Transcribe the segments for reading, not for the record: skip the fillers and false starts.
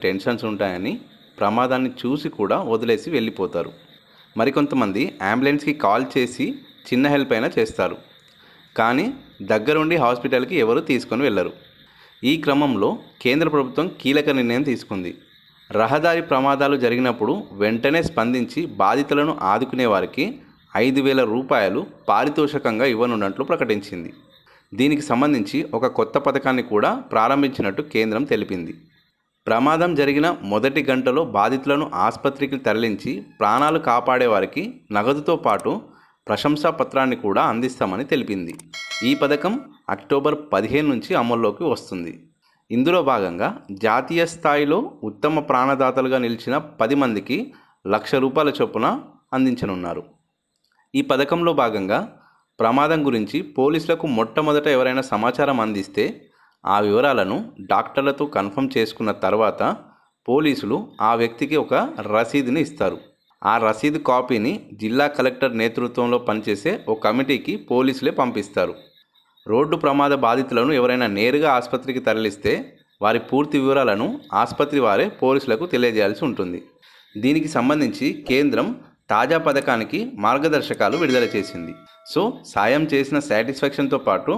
Tensions ఉంటాయని ప్రమాదాన్ని చూసి కూడా వదిలేసి వెళ్ళిపోతారు. మరికొంతమంది అంబులెన్స్కి కాల్ చేసి చిన్న హెల్ప్ అయినా చేస్తారు, కానీ దగ్గరుండి హాస్పిటల్కి ఎవరు తీసుకొని వెళ్ళరు. ఈ క్రమంలో కేంద్ర ప్రభుత్వం కీలక నిర్ణయం తీసుకుంది. రహదారి ప్రమాదాలు జరిగినప్పుడు వెంటనే స్పందించి బాధితులను ఆదుకునే వారికి 5,000 రూపాయలు పారితోషికంగా ఇవ్వనున్నట్లు ప్రకటించింది. దీనికి సంబంధించి ఒక కొత్త పథకాన్ని కూడా ప్రారంభించినట్టు కేంద్రం తెలిపింది. ప్రమాదం జరిగిన మొదటి గంటలో బాధితులను ఆసుపత్రికి తరలించి ప్రాణాలు కాపాడే వారికి నగదుతో పాటు ప్రశంసా పత్రాన్ని కూడా అందిస్తామని తెలిపింది. ఈ పథకం అక్టోబర్ 15 నుంచి అమల్లోకి వస్తుంది. ఇందులో భాగంగా జాతీయ స్థాయిలో ఉత్తమ ప్రాణదాతలుగా నిలిచిన 10 మందికి ₹1,00,000 చొప్పున అందించనున్నారు. ఈ పథకంలో భాగంగా ప్రమాదం గురించి పోలీసులకు మొట్టమొదట ఎవరైనా సమాచారం అందిస్తే ఆ వివరాలను డాక్టర్లతో కన్ఫర్మ్ చేసుకున్న తర్వాత పోలీసులు ఆ వ్యక్తికి ఒక రసీదుని ఇస్తారు. ఆ రసీదు కాపీని జిల్లా కలెక్టర్ నేతృత్వంలో పనిచేసే ఓ కమిటీకి పోలీసులే పంపిస్తారు. రోడ్డు ప్రమాద బాధితులను ఎవరైనా నేరుగా ఆసుపత్రికి తరలిస్తే వారి పూర్తి వివరాలను ఆసుపత్రి వారే పోలీసులకు తెలియజేయాల్సి ఉంటుంది. దీనికి సంబంధించి కేంద్రం తాజా పథకానికి మార్గదర్శకాలు విడుదల చేసింది. సో సాయం చేసిన సాటిస్ఫాక్షన్తో పాటు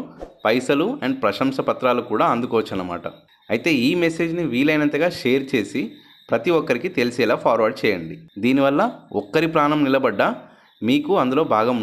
పైసలు అండ్ ప్రశంస పత్రాలు కూడా అందుకోవచ్చు అన్నమాట. అయితే ఈ మెసేజ్ని వీలైనంతగా షేర్ చేసి ప్రతి ఒక్కరికి తెలిసేలా ఫార్వర్డ్ చేయండి. దీనివల్ల ఒక్కరి ప్రాణం నిలబడ్డా మీకు అందులో భాగం